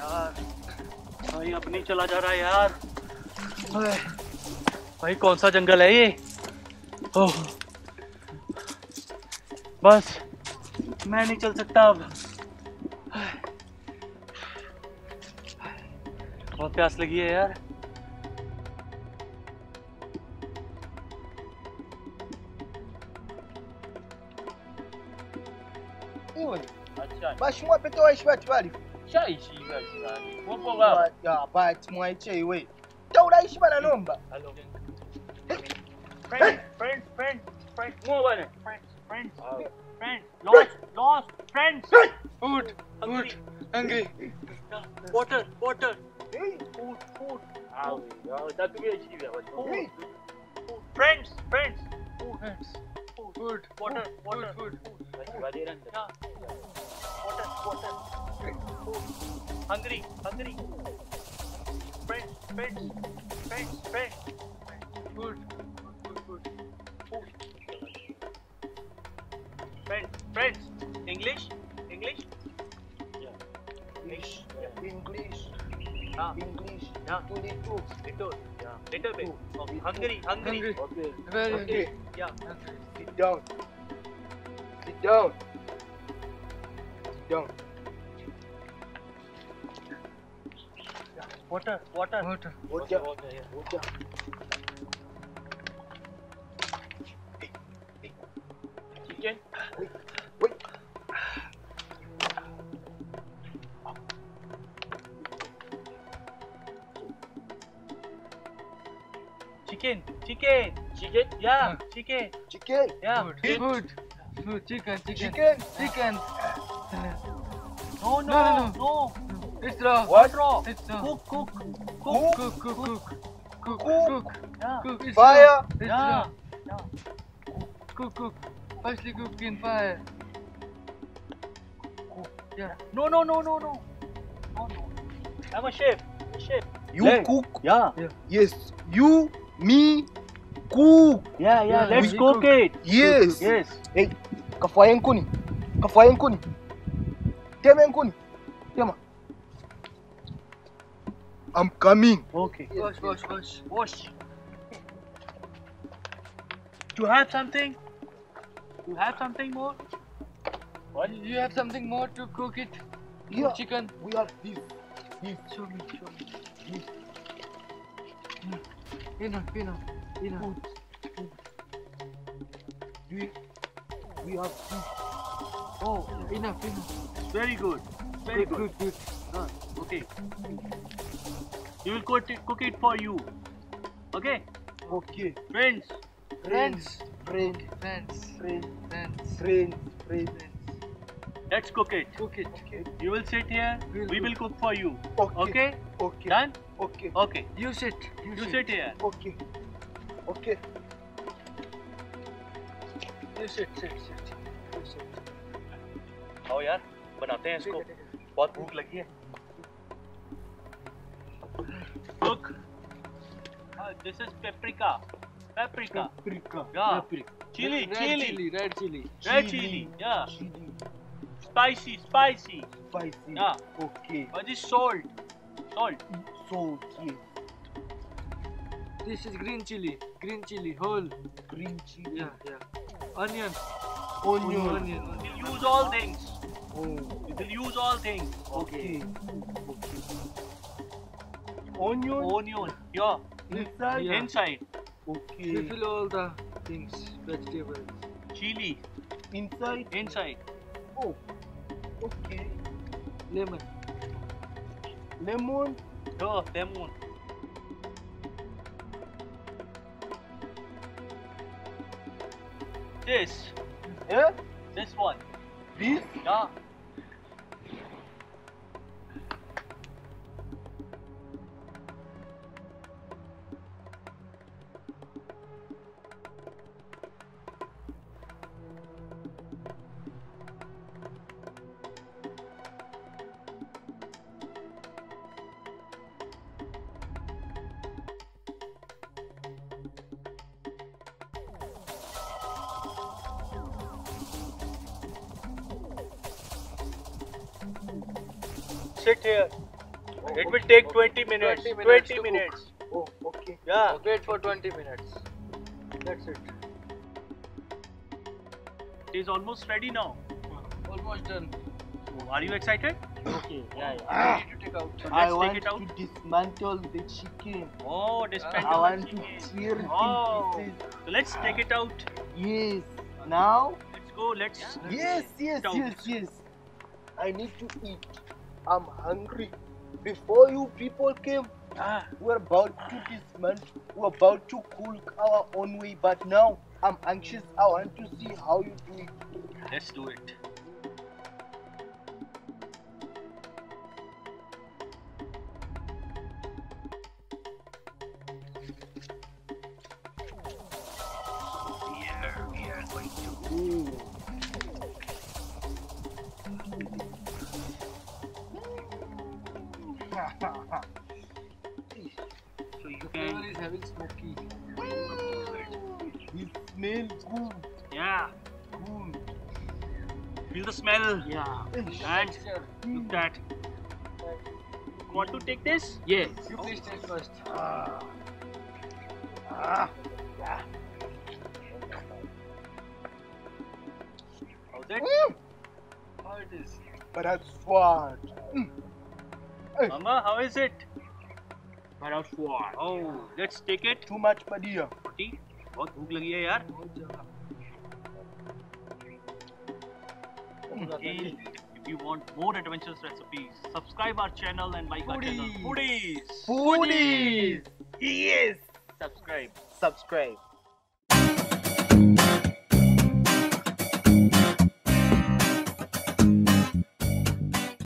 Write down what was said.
यार भाई अब नहीं चला जा रहा है यार। भाई कौन सा जंगल है ये? ओह बस मैं नहीं चल सकता अब। बहुत प्यास लगी है यार। अच्छा basi mwape toa ishi watu wali shaishi basi wapo baba ya but mwaiche iwe tauraishi bana nomba hello friend mo bana friend lost friends food hungry water food ah tatu bhi ishi baba friends food water basi bade randa water hungry friends food friends English yeah English yeah 22 yeah little bit okay hungry okay very okay yeah sit down water chicken wait chicken yeah chicken yeah food chicken no it's raw what raw it's raw cook yeah cook it's fire raw. It's yeah raw. Cook firstly cook in fire yeah no I'm a chef you cook yeah yes you me cook yeah let's cook it yes hey kafaye nkuni tema nkuni tema I'm coming okay wash do you have something more what you have something more to cook it yeah chicken we have this show me enough we have this oh enough very good okay you will cook it for you okay friends let's cook it you will sit here we will cook for you okay done okay you sit here okay you sit आओ यार बनाते हैं इसको बहुत भूख लगी है look this is paprika yeah chili red chili yeah spicy yeah okay and this salt yes this is green chili whole green chili yeah onion we'll use all things we will use all things okay onion yeah inside okay fill all the things vegetables chili inside oh okay lemon oh lemon this one this yeah sit here It will take 20 minutes. 20 minutes. Oh, okay. Yeah. Wait for 20 minutes. That's it. It is almost ready now. Almost done. So, are you excited? Okay, yeah. I need to take out. So I let's want take it out. to dismantle the chicken. Oh, dismantle I the want to chicken. tear it Oh. in pieces. So let's take it out. Yes. Now? Let's go. Let's. Yes. I need to eat. I'm hungry. Before you people came, we're about to dismantle. We're about to cook our own way. But now, I'm anxious. I want to see how you do it. Let's do it. We are going to. So you The can. flavor is having smoky. It smells good. Yeah. Good. Feel the smell. Yeah. And look that. Want to take this? Yes. You please taste first. How's it? How it is? But that's what. Mama, how is it? Bada swat. Oh, let's take it. Too much padilla. Bharti, बहुत भूख लगी है यार. Okay. If you want more adventurous recipes, subscribe our channel and like our channel. Foodies. Foodies. Yes. Subscribe. Subscribe.